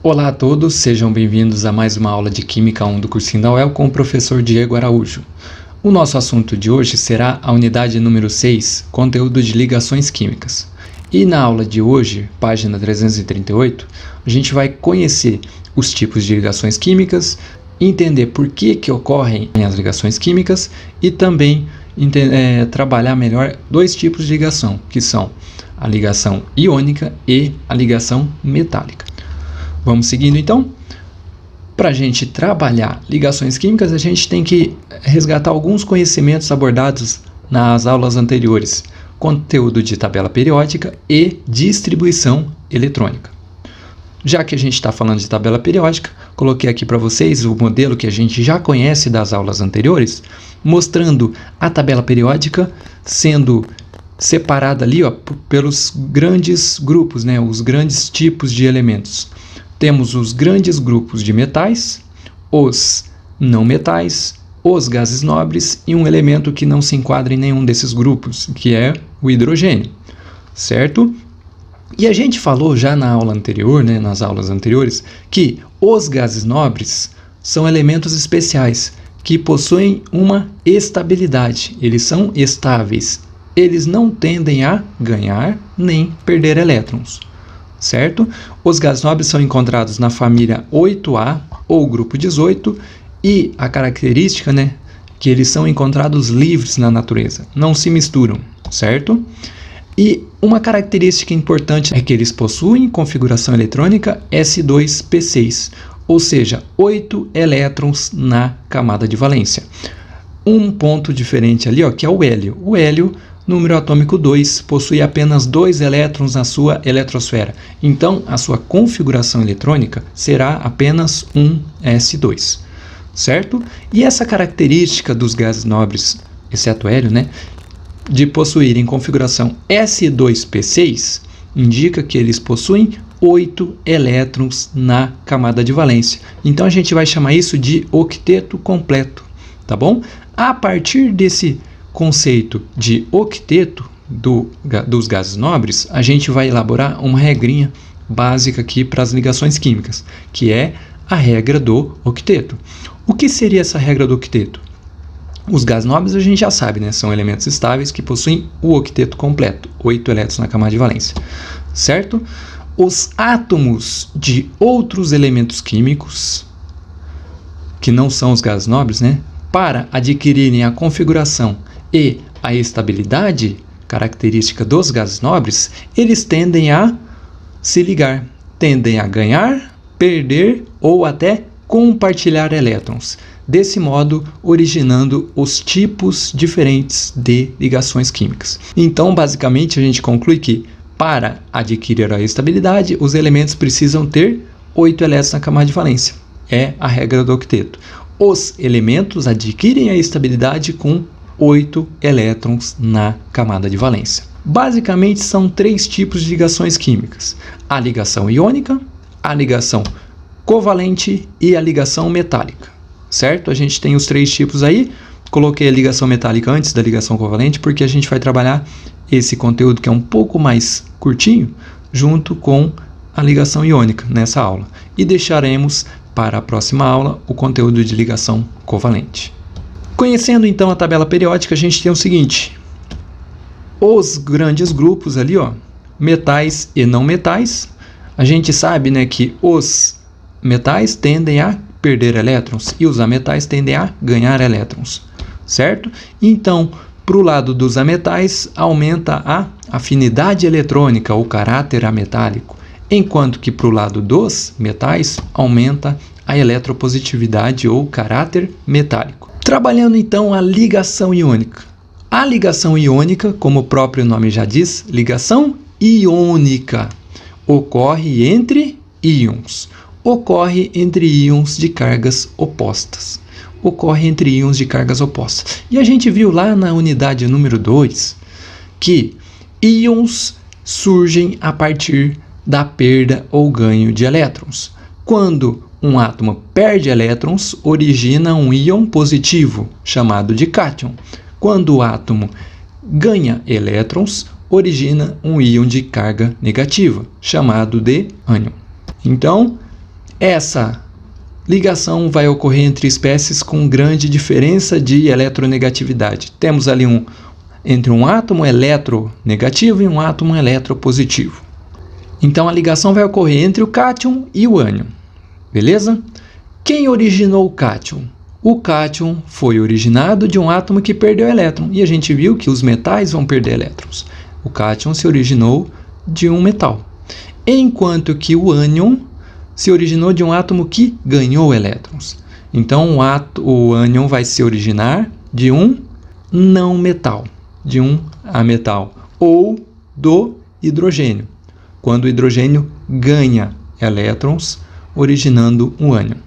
Olá a todos, sejam bem-vindos a mais uma aula de Química 1 do cursinho da UEL com o professor Diego Araújo. O nosso assunto de hoje será a unidade número 6, conteúdo de ligações químicas. E na aula de hoje, página 338, a gente vai conhecer os tipos de ligações químicas, entender por que ocorrem as ligações químicas e também trabalhar melhor dois tipos de ligação, que são a ligação iônica e a ligação metálica. Vamos seguindo então? Para a gente trabalhar ligações químicas, a gente tem que resgatar alguns conhecimentos abordados nas aulas anteriores, conteúdo de tabela periódica e distribuição eletrônica. Já que a gente está falando de tabela periódica, coloquei aqui para vocês o modelo que a gente já conhece das aulas anteriores, mostrando a tabela periódica sendo separada ali pelos grandes grupos, os grandes tipos de elementos. Temos os grandes grupos de metais, os não metais, os gases nobres e um elemento que não se enquadra em nenhum desses grupos, que é o hidrogênio, certo? E a gente falou já na aula anterior, nas aulas anteriores, que os gases nobres são elementos especiais que possuem uma estabilidade, eles são estáveis, eles não tendem a ganhar nem perder elétrons. Certo? Os gases nobres são encontrados na família 8A ou grupo 18 e a característica, que eles são encontrados livres na natureza, não se misturam, certo? E uma característica importante é que eles possuem configuração eletrônica S2P6, ou seja, 8 elétrons na camada de valência. Um ponto diferente ali, que é o hélio. O hélio, número atômico 2, possui apenas 2 elétrons na sua eletrosfera. Então, a sua configuração eletrônica será apenas um S2, certo? E essa característica dos gases nobres, exceto hélio, de possuírem configuração S2P6, indica que eles possuem 8 elétrons na camada de valência. Então, a gente vai chamar isso de octeto completo, tá bom? A partir desse conceito de octeto dos gases nobres, a gente vai elaborar uma regrinha básica aqui para as ligações químicas, que é a regra do octeto. O que seria essa regra do octeto? Os gases nobres a gente já sabe, são elementos estáveis que possuem o octeto completo, 8 elétrons na camada de valência, certo? Os átomos de outros elementos químicos, que não são os gases nobres, para adquirirem a configuração e a estabilidade característica dos gases nobres, eles tendem a se ligar, tendem a ganhar, perder ou até compartilhar elétrons, desse modo originando os tipos diferentes de ligações químicas. Então, basicamente, a gente conclui que para adquirir a estabilidade, os elementos precisam ter 8 elétrons na camada de valência. É a regra do octeto. Os elementos adquirem a estabilidade com 8 elétrons na camada de valência. Basicamente, são 3 tipos de ligações químicas: a ligação iônica, a ligação covalente e a ligação metálica, certo? A gente tem os 3 tipos aí. Coloquei a ligação metálica antes da ligação covalente porque a gente vai trabalhar esse conteúdo que é um pouco mais curtinho junto com a ligação iônica nessa aula. E deixaremos para a próxima aula o conteúdo de ligação covalente. Conhecendo então a tabela periódica, a gente tem o seguinte: os grandes grupos ali, metais e não metais. A gente sabe, que os metais tendem a perder elétrons e os ametais tendem a ganhar elétrons, certo? Então, para o lado dos ametais, aumenta a afinidade eletrônica ou caráter ametálico, enquanto que para o lado dos metais, aumenta a eletropositividade ou caráter metálico. Trabalhando então a ligação iônica. A ligação iônica, como o próprio nome já diz, ligação iônica, ocorre entre íons. Ocorre entre íons de cargas opostas. Ocorre entre íons de cargas opostas. E a gente viu lá na unidade número 2 que íons surgem a partir da perda ou ganho de elétrons. Quando um átomo perde elétrons, origina um íon positivo, chamado de cátion. Quando o átomo ganha elétrons, origina um íon de carga negativa, chamado de ânion. Então, Essa ligação vai ocorrer entre espécies com grande diferença de eletronegatividade. Temos ali entre um átomo eletronegativo e um átomo eletropositivo. Então a ligação vai ocorrer entre o cátion e o ânion. Beleza? Quem originou o cátion? O cátion foi originado de um átomo que perdeu elétron. E a gente viu que os metais vão perder elétrons. O cátion se originou de um metal. Enquanto que o ânion se originou de um átomo que ganhou elétrons. Então o ânion vai se originar de um não metal, de um ametal, ou do hidrogênio, quando o hidrogênio ganha elétrons, originando um ânion,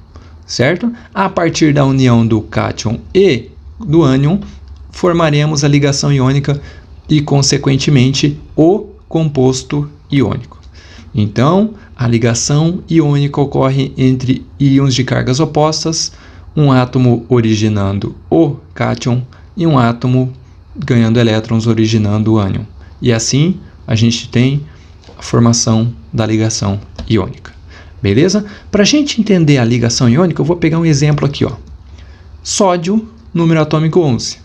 certo? A partir da união do cátion e do ânion, formaremos a ligação iônica e, consequentemente, o composto iônico. Então, a ligação iônica ocorre entre íons de cargas opostas, um átomo originando o cátion e um átomo ganhando elétrons originando o ânion. E assim, a gente tem a formação da ligação iônica. Beleza? Para a gente entender a ligação iônica, eu vou pegar um exemplo aqui, ó. Sódio, número atômico 11.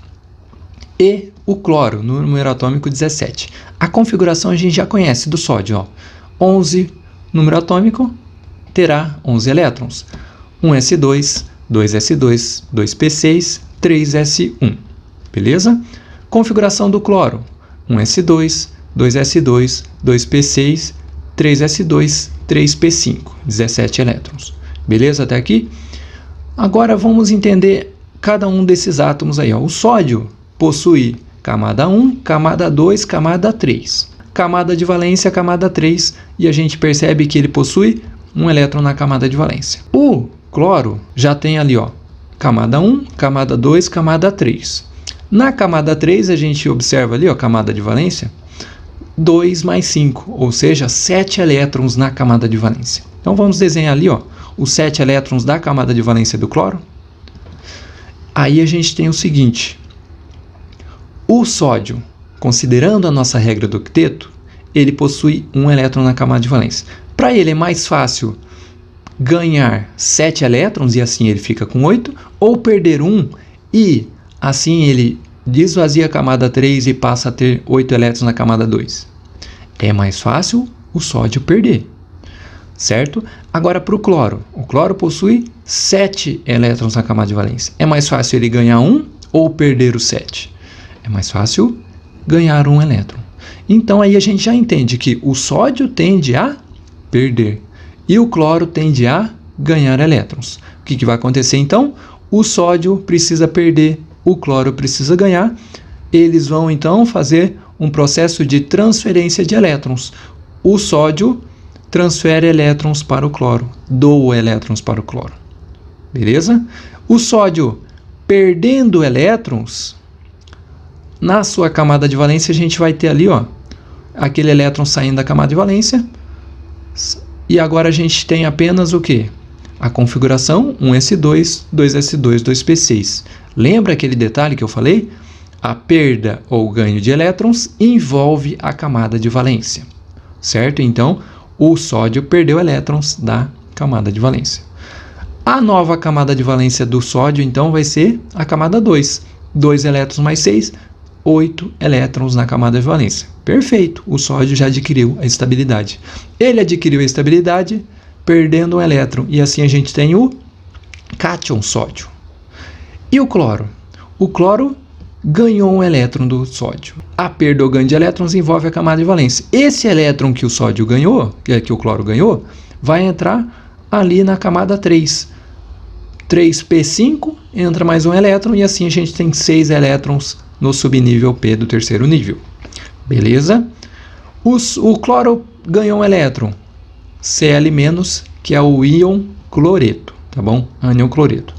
E o cloro, número atômico 17. A configuração a gente já conhece do sódio, ó. 11, número atômico, terá 11 elétrons. 1s2, 2s2, 2p6, 3s1. Beleza? Configuração do cloro. 1s2, 2s2, 2p6, 3s2, 3p5. 17 elétrons. Beleza até aqui? Agora vamos entender cada um desses átomos aí, ó. O sódio possui camada 1, camada 2, camada 3. Camada de valência, camada 3, e a gente percebe que ele possui um elétron na camada de valência. O cloro já tem ali, ó, camada 1, camada 2, camada 3. Na camada 3, a gente observa ali, ó, camada de valência, 2 mais 5, ou seja, 7 elétrons na camada de valência. Então vamos desenhar ali, ó, os 7 elétrons da camada de valência do cloro. Aí a gente tem o seguinte: o sódio, considerando a nossa regra do octeto, ele possui um elétron na camada de valência. Para ele é mais fácil ganhar 7 elétrons e assim ele fica com 8, ou perder 1 e assim ele desvazia a camada 3 e passa a ter 8 elétrons na camada 2. É mais fácil o sódio perder, certo? Agora para o cloro possui 7 elétrons na camada de valência. É mais fácil ele ganhar 1 ou perder os 7? É mais fácil ganhar um elétron. Então aí a gente já entende que o sódio tende a perder e o cloro tende a ganhar elétrons. O que vai acontecer então? O sódio precisa perder, o cloro precisa ganhar. Eles vão então fazer um processo de transferência de elétrons. O sódio transfere elétrons para o cloro, doa elétrons para o cloro. Beleza? O sódio perdendo elétrons, na sua camada de valência, a gente vai ter ali, ó, aquele elétron saindo da camada de valência. E agora a gente tem apenas o quê? A configuração 1s2, 2s2, 2p6. Lembra aquele detalhe que eu falei? A perda ou ganho de elétrons envolve a camada de valência, certo? Então, o sódio perdeu elétrons da camada de valência. A nova camada de valência do sódio, então, vai ser a camada 2. 2 elétrons mais 6, 8 elétrons na camada de valência. Perfeito, o sódio já adquiriu a estabilidade. Ele adquiriu a estabilidade perdendo um elétron, e assim a gente tem o cátion sódio. E o cloro? O cloro ganhou um elétron do sódio. A perda ou ganho de elétrons envolve a camada de valência. Esse elétron que o sódio ganhou, que o cloro ganhou, vai entrar ali na camada 3. 3p5, entra mais um elétron, e assim a gente tem 6 elétrons no subnível P do terceiro nível. Beleza? O cloro ganhou um elétron, Cl-, que é o íon cloreto, tá bom? Ânion cloreto.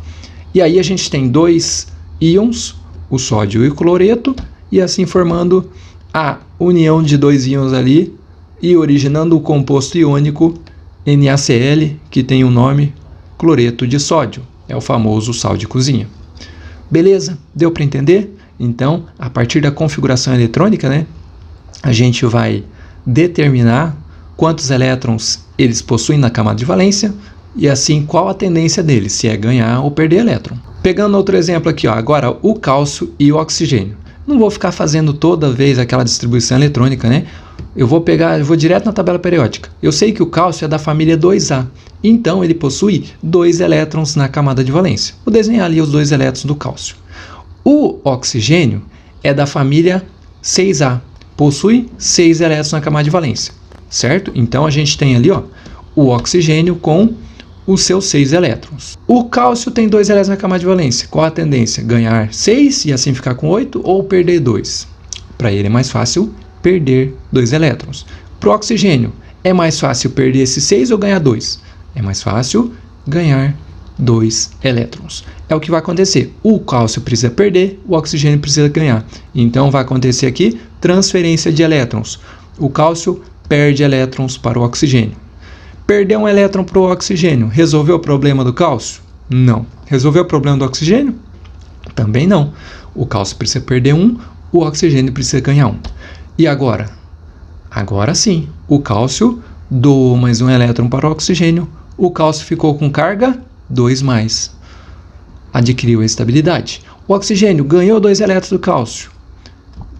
E aí a gente tem 2 íons, o sódio e o cloreto, e assim formando a união de 2 íons ali e originando o composto iônico NaCl, que tem o nome cloreto de sódio. É o famoso sal de cozinha. Beleza? Deu para entender? Então, a partir da configuração eletrônica, né, a gente vai determinar quantos elétrons eles possuem na camada de valência, E assim, qual a tendência dele? Se é ganhar ou perder elétron. Pegando outro exemplo aqui, ó, agora o cálcio e o oxigênio. Não vou ficar fazendo toda vez aquela distribuição eletrônica, né? Eu vou direto na tabela periódica. Eu sei que o cálcio é da família 2A, então ele possui 2 elétrons na camada de valência. Vou desenhar ali os 2 elétrons do cálcio. O oxigênio é da família 6A, possui 6 elétrons na camada de valência, certo? Então a gente tem ali, ó, o oxigênio com os seus 6 elétrons. O cálcio tem 2 elétrons na camada de valência. Qual a tendência? Ganhar 6 e assim ficar com 8 ou perder 2? Para ele é mais fácil perder 2 elétrons. Para o oxigênio, é mais fácil perder esses 6 ou ganhar 2? É mais fácil ganhar 2 elétrons. É o que vai acontecer. O cálcio precisa perder, o oxigênio precisa ganhar. Então vai acontecer aqui transferência de elétrons. O cálcio perde elétrons para o oxigênio. Perder um elétron para o oxigênio, resolveu o problema do cálcio? Não. Resolveu o problema do oxigênio? Também não. O cálcio precisa perder um, o oxigênio precisa ganhar um. E agora? Agora sim, o cálcio doou mais um elétron para o oxigênio, o cálcio ficou com carga 2+, adquiriu a estabilidade. O oxigênio ganhou 2 elétrons do cálcio,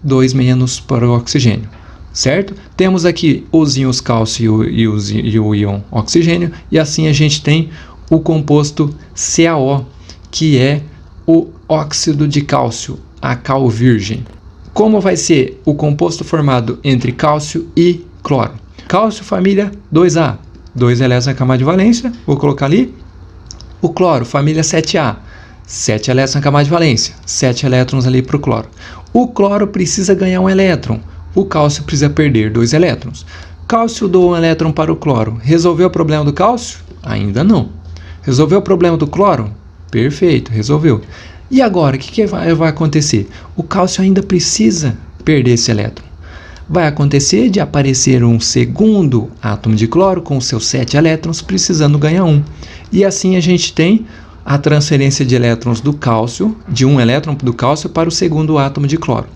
2- para o oxigênio. Certo? Temos aqui os íons cálcio e o íon oxigênio, e assim a gente tem o composto CaO, que é o óxido de cálcio, a cal virgem. Como vai ser o composto formado entre cálcio e cloro? Cálcio, família 2A, 2 elétrons na camada de valência, vou colocar ali. O cloro, família 7A, 7 elétrons na camada de valência, 7 elétrons ali para o cloro. O cloro precisa ganhar um elétron. O cálcio precisa perder 2 elétrons. Cálcio doa um elétron para o cloro. Resolveu o problema do cálcio? Ainda não. Resolveu o problema do cloro? Perfeito, resolveu. E agora, o que vai acontecer? O cálcio ainda precisa perder esse elétron. Vai acontecer de aparecer um segundo átomo de cloro com seus 7 elétrons, precisando ganhar um. E assim a gente tem a transferência de elétrons do cálcio, de um elétron do cálcio para o segundo átomo de cloro,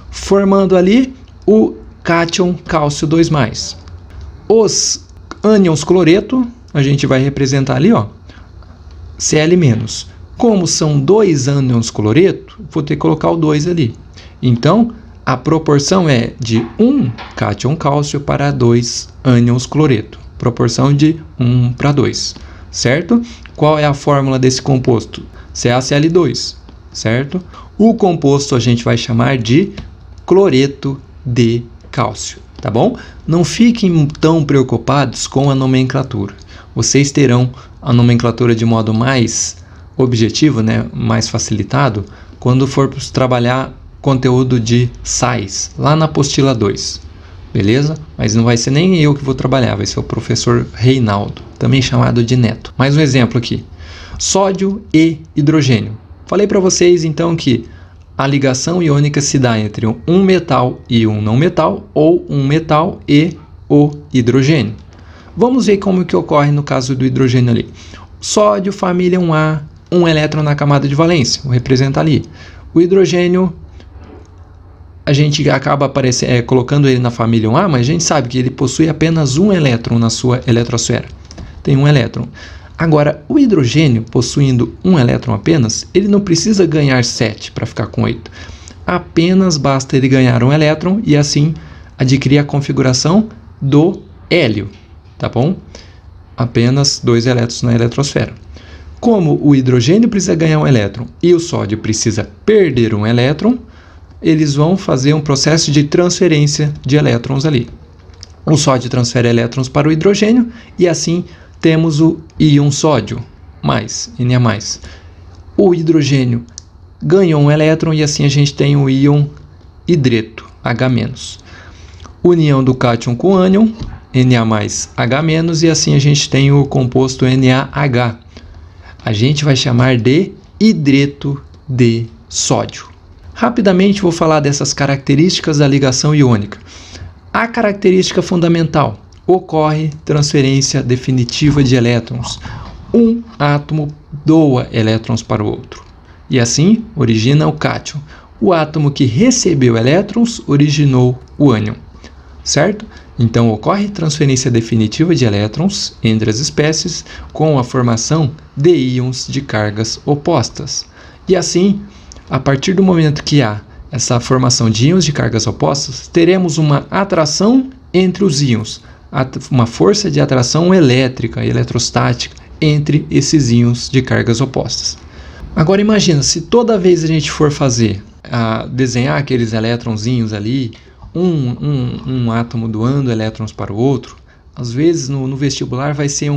formando ali o cátion cálcio 2+. Os ânions cloreto, a gente vai representar ali, ó, Cl-. Como são 2 ânions cloreto, vou ter que colocar o 2 ali. Então, a proporção é de 1 cátion cálcio para 2 ânions cloreto. Proporção de 1 para 2, certo? Qual é a fórmula desse composto? CaCl2, certo? O composto a gente vai chamar de cloreto de cálcio, tá bom? Não fiquem tão preocupados com a nomenclatura. Vocês terão a nomenclatura de modo mais objetivo, né, mais facilitado, quando for trabalhar conteúdo de sais, lá na apostila 2, beleza? Mas não vai ser nem eu que vou trabalhar, vai ser o professor Reinaldo, também chamado de Neto. Mais um exemplo aqui, sódio e hidrogênio. Falei para vocês então que a ligação iônica se dá entre um metal e um não metal, ou um metal e o hidrogênio. Vamos ver como que ocorre no caso do hidrogênio ali. Sódio, família 1A, 1 elétron na camada de valência, vou representar ali. O hidrogênio, a gente acaba colocando ele na família 1A, mas a gente sabe que ele possui apenas um elétron na sua eletrosfera. Tem um elétron. Agora, o hidrogênio, possuindo um elétron apenas, ele não precisa ganhar 7 para ficar com 8. Apenas basta ele ganhar um elétron e assim adquirir a configuração do hélio, tá bom? Apenas 2 elétrons na eletrosfera. Como o hidrogênio precisa ganhar um elétron e o sódio precisa perder um elétron, eles vão fazer um processo de transferência de elétrons ali. O sódio transfere elétrons para o hidrogênio e assim temos o íon sódio, Na+. O hidrogênio ganhou um elétron e assim a gente tem o íon hidreto, H-. União do cátion com ânion, Na+H-, e assim a gente tem o composto NaH. A gente vai chamar de hidreto de sódio. Rapidamente vou falar dessas características da ligação iônica. A característica fundamental: ocorre transferência definitiva de elétrons. Um átomo doa elétrons para o outro. E assim origina o cátion. O átomo que recebeu elétrons originou o ânion. certo? Então, ocorre transferência definitiva de elétrons entre as espécies com a formação de íons de cargas opostas. E assim, a partir do momento que há essa formação de íons de cargas opostas, teremos uma atração entre os íons, uma força de atração elétrica, eletrostática, entre esses íons de cargas opostas. Agora imagina, se toda vez a gente for desenhar aqueles elétronzinhos ali, um átomo doando elétrons para o outro, às vezes no vestibular vai ser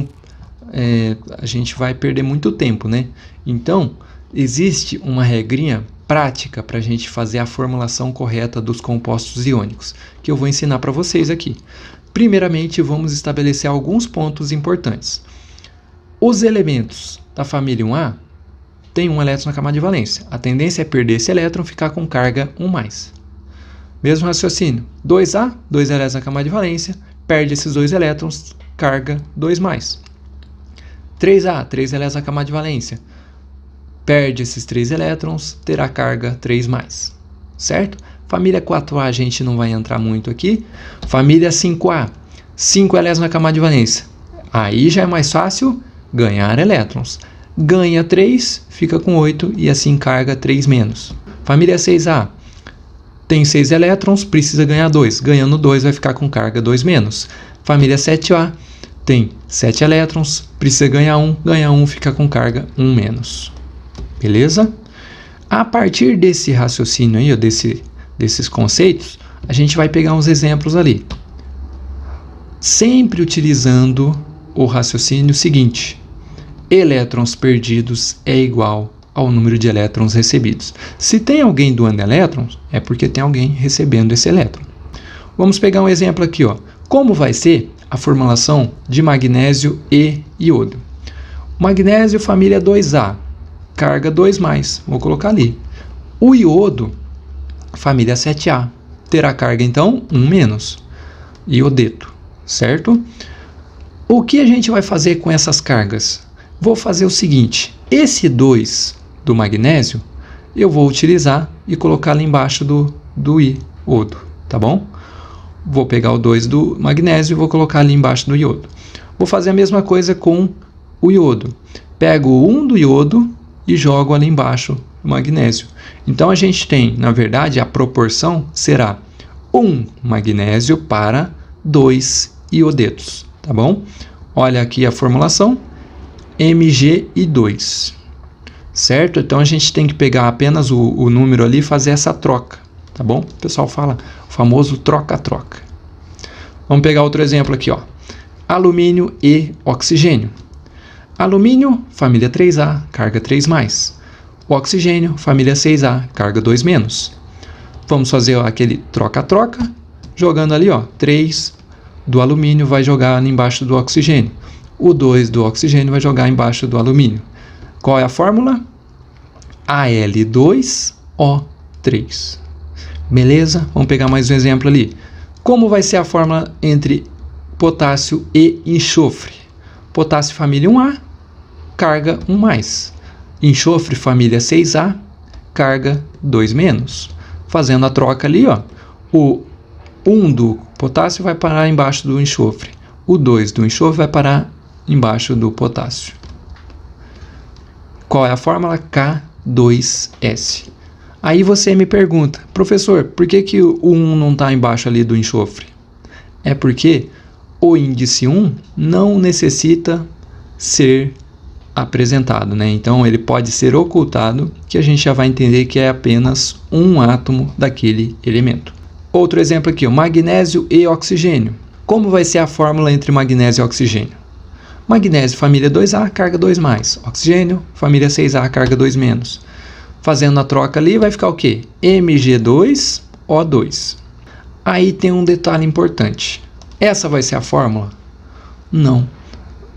a gente vai perder muito tempo, né? Então, existe uma regrinha prática para a gente fazer a formulação correta dos compostos iônicos, que eu vou ensinar para vocês aqui. Primeiramente, vamos estabelecer alguns pontos importantes. Os elementos da família 1A têm um elétron na camada de valência. A tendência é perder esse elétron e ficar com carga 1+. Mesmo raciocínio. 2A, 2 elétrons na camada de valência, perde esses 2 elétrons, carga 2+. 3A, 3 elétrons na camada de valência, perde esses 3 elétrons, terá carga 3+. Certo? Família 4A a gente não vai entrar muito aqui. Família 5A, 5 elétrons na camada de valência. Aí já é mais fácil ganhar elétrons. Ganha 3, fica com 8 e assim carga 3-. Família 6A, tem 6 elétrons, precisa ganhar 2. Ganhando 2 vai ficar com carga 2-. Família 7A, tem 7 elétrons, precisa ganhar 1. Ganha 1, fica com carga 1-. Beleza? A partir desse raciocínio aí, desses conceitos, a gente vai pegar uns exemplos ali. Sempre utilizando o raciocínio seguinte: elétrons perdidos é igual ao número de elétrons recebidos. Se tem alguém doando elétrons, é porque tem alguém recebendo esse elétron. Vamos pegar um exemplo aqui, ó. Como vai ser a formulação de magnésio e iodo? Magnésio, família 2A, carga 2+, vou colocar ali. O iodo, família 7A, terá carga então 1-, iodeto, certo? O que a gente vai fazer com essas cargas? Vou fazer o seguinte: esse 2 do magnésio eu vou utilizar e colocar ali embaixo do iodo, tá bom? Vou pegar o 2 do magnésio e vou colocar ali embaixo do iodo. Vou fazer a mesma coisa com o iodo. Pego o 1 do iodo e jogo ali embaixo do magnésio. Então a gente tem, na verdade, a proporção será 1 magnésio para 2 iodetos, tá bom? Olha aqui a formulação, Mg2, certo? Então a gente tem que pegar apenas o número ali e fazer essa troca, tá bom? O pessoal fala o famoso troca-troca. Vamos pegar outro exemplo aqui, ó. Alumínio e oxigênio. Alumínio, família 3A, carga 3+. Oxigênio, família 6A, carga 2-. Vamos fazer aquele troca-troca, jogando ali, ó, 3 do alumínio vai jogar ali embaixo do oxigênio. O 2 do oxigênio vai jogar embaixo do alumínio. Qual é a fórmula? Al2O3. Beleza? Vamos pegar mais um exemplo ali. Como vai ser a fórmula entre potássio e enxofre? Potássio, família 1A, carga 1+. Enxofre, família 6A, carga 2-. Fazendo a troca ali, ó, o 1 do potássio vai parar embaixo do enxofre. O 2 do enxofre vai parar embaixo do potássio. Qual é a fórmula? K2S. Aí você me pergunta: professor, por que o 1 não está embaixo ali do enxofre? É porque o índice 1 não necessita ser apresentado, né? Então ele pode ser ocultado, que a gente já vai entender que é apenas um átomo daquele elemento. Outro exemplo aqui, o magnésio e oxigênio. Como vai ser a fórmula entre magnésio e oxigênio? Magnésio, família 2A, carga 2+. Oxigênio, família 6A, carga 2-. Fazendo a troca ali, vai ficar o quê? Mg2O2. Aí tem um detalhe importante. Essa vai ser a fórmula? Não.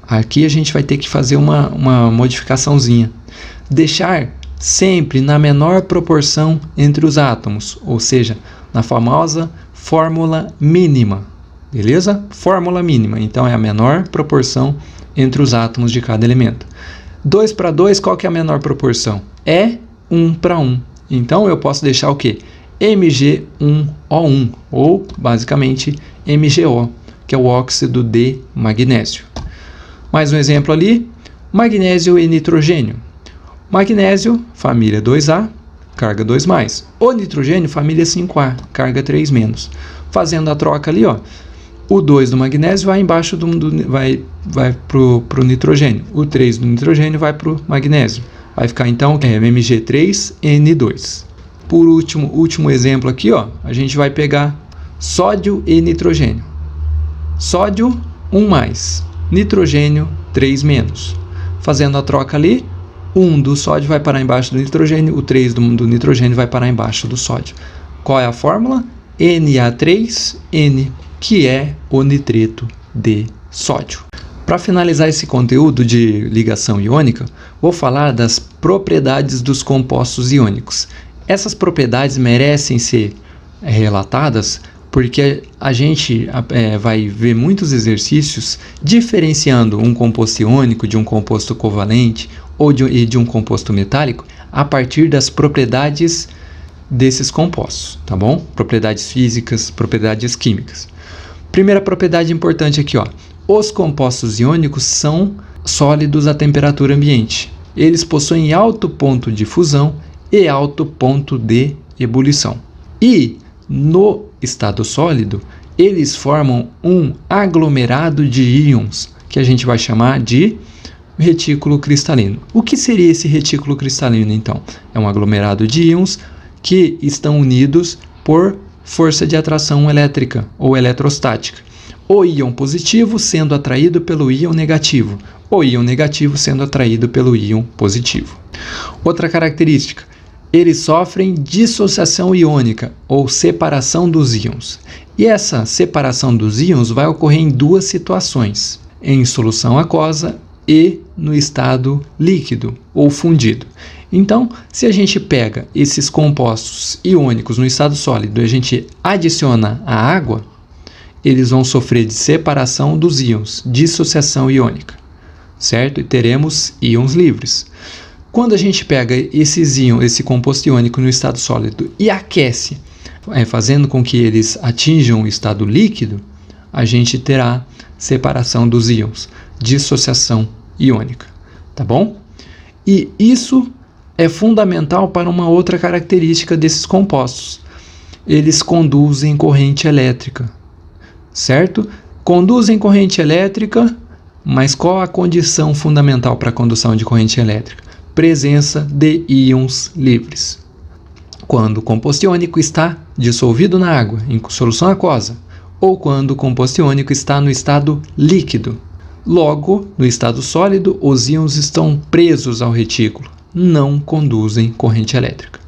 Aqui a gente vai ter que fazer uma modificaçãozinha. Deixar sempre na menor proporção entre os átomos, ou seja, na famosa fórmula mínima. Beleza? Fórmula mínima. Então é a menor proporção entre os átomos de cada elemento. 2 para 2, qual que é a menor proporção? É 1 para 1. Então eu posso deixar o quê? Mg1O1, ou basicamente MgO, que é o óxido de magnésio. Mais um exemplo ali, magnésio e nitrogênio. Magnésio, família 2A, carga 2+. O nitrogênio, família 5A, carga 3-. Fazendo a troca ali, ó, o 2 do magnésio vai embaixo vai pro nitrogênio. O 3 do nitrogênio vai pro magnésio. Vai ficar então Mg3N2. Por último exemplo aqui, ó, a gente vai pegar sódio e nitrogênio. Sódio 1+, nitrogênio 3-. Fazendo a troca ali, 1 do sódio vai parar embaixo do nitrogênio, o 3 do nitrogênio vai parar embaixo do sódio. Qual é a fórmula? Na3N, que é o nitreto de sódio. Para finalizar esse conteúdo de ligação iônica, vou falar das propriedades dos compostos iônicos. Essas propriedades merecem ser relatadas porque a gente vai ver muitos exercícios diferenciando um composto iônico de um composto covalente ou de um composto metálico a partir das propriedades desses compostos, tá bom? Propriedades físicas, propriedades químicas. Primeira propriedade importante aqui, ó. Os compostos iônicos são sólidos a temperatura ambiente. Eles possuem alto ponto de fusão e alto ponto de ebulição. E no estado sólido, eles formam um aglomerado de íons, que a gente vai chamar de retículo cristalino. O que seria esse retículo cristalino, então? É um aglomerado de íons que estão unidos por força de atração elétrica ou eletrostática. O íon positivo sendo atraído pelo íon negativo, o íon negativo sendo atraído pelo íon positivo. Outra característica, eles sofrem dissociação iônica ou separação dos íons. E essa separação dos íons vai ocorrer em duas situações, em solução aquosa e no estado líquido ou fundido. Então, se a gente pega esses compostos iônicos no estado sólido e a gente adiciona a água, eles vão sofrer de separação dos íons, dissociação iônica, certo? E teremos íons livres. Quando a gente pega esse composto iônico no estado sólido e aquece, fazendo com que eles atinjam o estado líquido, a gente terá separação dos íons, dissociação iônica, tá bom? E isso é fundamental para uma outra característica desses compostos. Eles conduzem corrente elétrica, certo? Conduzem corrente elétrica, mas qual a condição fundamental para a condução de corrente elétrica? Presença de íons livres. Quando o composto iônico está dissolvido na água, em solução aquosa, ou quando o composto iônico está no estado líquido. Logo, no estado sólido, os íons estão presos ao retículo, não conduzem corrente elétrica.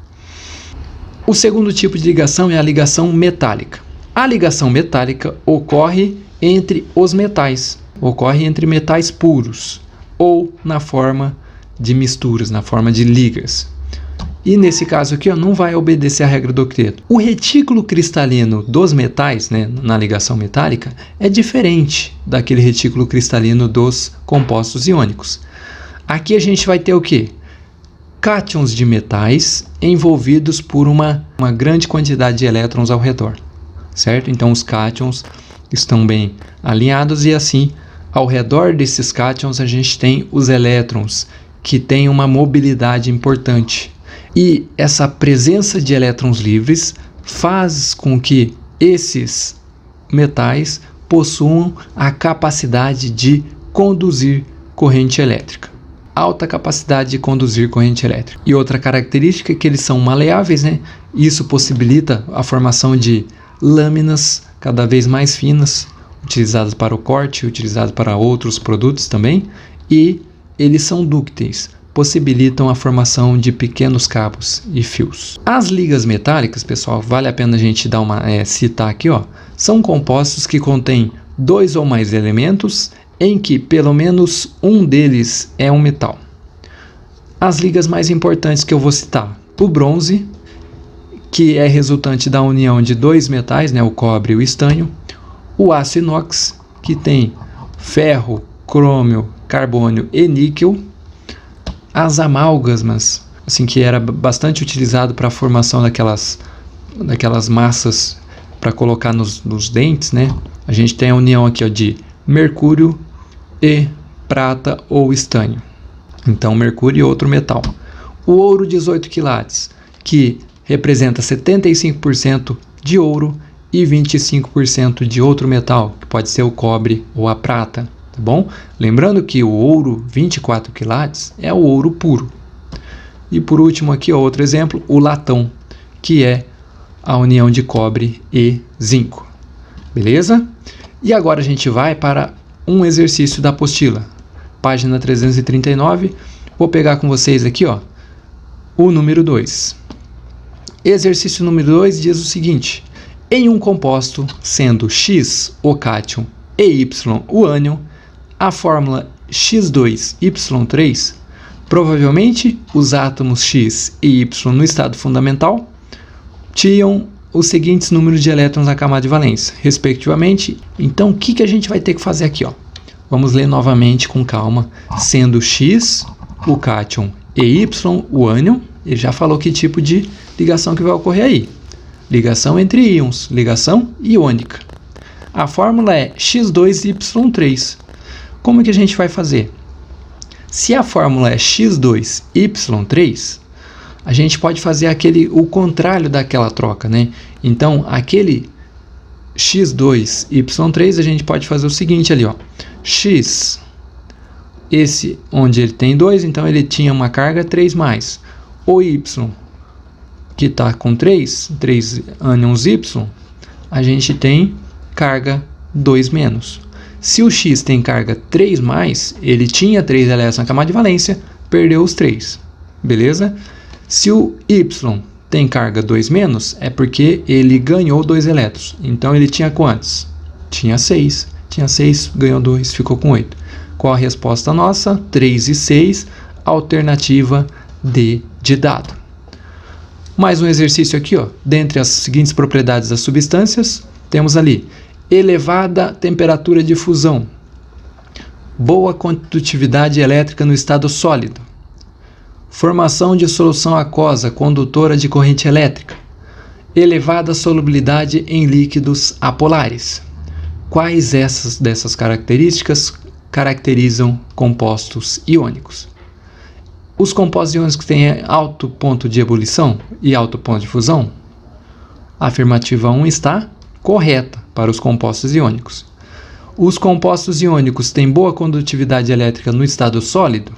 O segundo tipo de ligação é a ligação metálica. A ligação metálica ocorre entre os metais, ocorre entre metais puros, ou na forma de misturas, na forma de ligas. E nesse caso aqui, ó, não vai obedecer à regra do octeto. O retículo cristalino dos metais, né, na ligação metálica, é diferente daquele retículo cristalino dos compostos iônicos. Aqui a gente vai ter o quê? Cátions de metais envolvidos por uma grande quantidade de elétrons ao redor, certo? Então os cátions estão bem alinhados e assim, ao redor desses cátions a gente tem os elétrons, que têm uma mobilidade importante. E essa presença de elétrons livres faz com que esses metais possuam a capacidade de conduzir corrente elétrica. Alta capacidade de conduzir corrente elétrica. E outra característica é que eles são maleáveis, né? Isso possibilita a formação de lâminas cada vez mais finas, utilizadas para o corte, utilizadas para outros produtos também. E eles são dúcteis, possibilitam a formação de pequenos cabos e fios. As ligas metálicas, pessoal, vale a pena a gente dar citar aqui, ó, são compostos que contêm 2 ou mais elementos em que pelo menos um deles é um metal. As ligas mais importantes que eu vou citar, o bronze, que é resultante da união de 2 metais, né, o cobre e o estânio, o aço inox, que tem ferro, crômio, carbônio e níquel, as amálgamas, assim, que era bastante utilizado para a formação daquelas massas para colocar nos dentes, né? A gente tem a união aqui, ó, de mercúrio e prata ou estânio. Então, mercúrio e outro metal. O ouro 18 quilates, que representa 75% de ouro e 25% de outro metal, que pode ser o cobre ou a prata, tá bom? Lembrando que o ouro 24 quilates é o ouro puro. E por último aqui, ó, outro exemplo, o latão, que é a união de cobre e zinco. Beleza? E agora a gente vai para um exercício da apostila. Página 339. Vou pegar com vocês aqui, ó, o número 2. Exercício número 2 diz o seguinte: em um composto sendo X o cátion e Y o ânion, a fórmula X2Y3, provavelmente os átomos X e Y no estado fundamental tinham os seguintes números de elétrons na camada de valência, respectivamente. Então, o que a gente vai ter que fazer aqui, ó? Vamos ler novamente com calma. Sendo X o cátion e Y o ânion, ele já falou que tipo de ligação que vai ocorrer aí. Ligação entre íons, ligação iônica. A fórmula é X2Y3. Como que a gente vai fazer? Se a fórmula é X2Y3, a gente pode fazer o contrário daquela troca, né? Então, aquele X2Y3, a gente pode fazer o seguinte ali, ó. X, esse onde ele tem 2, então ele tinha uma carga 3+. O Y, que está com 3 ânions Y, a gente tem carga 2-. Se o X tem carga 3+, ele tinha 3 elétrons na camada de valência, perdeu os 3. Beleza? Se o Y tem carga 2-, é porque ele ganhou 2 elétrons. Então ele tinha quantos? Tinha 6. Tinha 6, ganhou 2, ficou com 8. Qual a resposta nossa? 3 e 6, alternativa D de dado. Mais um exercício aqui, ó. Dentre as seguintes propriedades das substâncias, temos ali elevada temperatura de fusão, boa condutividade elétrica no estado sólido, formação de solução aquosa condutora de corrente elétrica, elevada solubilidade em líquidos apolares. Quais dessas características caracterizam compostos iônicos? Os compostos iônicos que têm alto ponto de ebulição e alto ponto de fusão, a afirmativa 1 está correta para os compostos iônicos. Os compostos iônicos têm boa condutividade elétrica no estado sólido?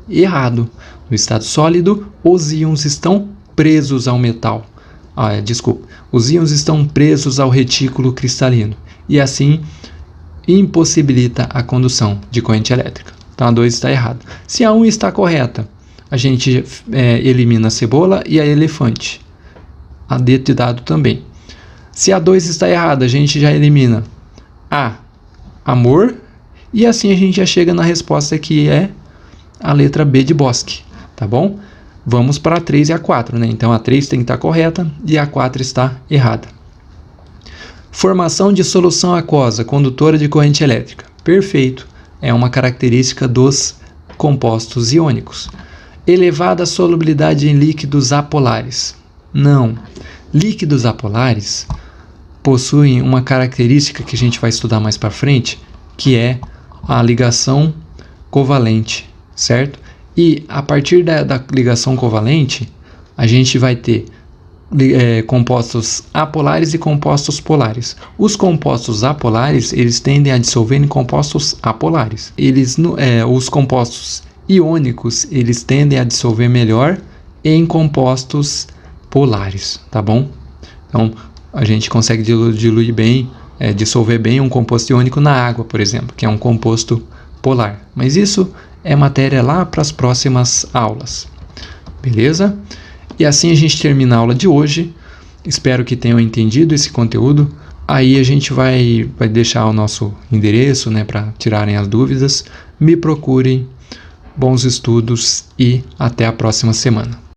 Errado. No estado sólido, os íons estão presos ao metal. Os íons estão presos ao retículo cristalino e assim impossibilita a condução de corrente elétrica. Então a 2 está errada. Se a 1 está correta, a gente elimina a cebola e a elefante. A D de dado também. Se a 2 está errada, a gente já elimina a amor e assim a gente já chega na resposta que é a letra B de Bosque, tá bom? Vamos para a 3 e a 4, né? Então a 3 tem que estar correta e a 4 está errada. Formação de solução aquosa condutora de corrente elétrica. Perfeito. É uma característica dos compostos iônicos. Elevada solubilidade em líquidos apolares. Não. Líquidos apolares possuem uma característica que a gente vai estudar mais para frente, que é a ligação covalente, certo? E a partir da ligação covalente, a gente vai ter compostos apolares e compostos polares. Os compostos apolares, eles tendem a dissolver em compostos apolares. Os compostos iônicos, eles tendem a dissolver melhor em compostos polares, tá bom? Então, a gente consegue diluir bem, dissolver bem um composto iônico na água, por exemplo, que é um composto polar. Mas isso é matéria lá para as próximas aulas. Beleza? E assim a gente termina a aula de hoje. Espero que tenham entendido esse conteúdo. Aí a gente vai deixar o nosso endereço, né, para tirarem as dúvidas. Me procurem. Bons estudos e até a próxima semana.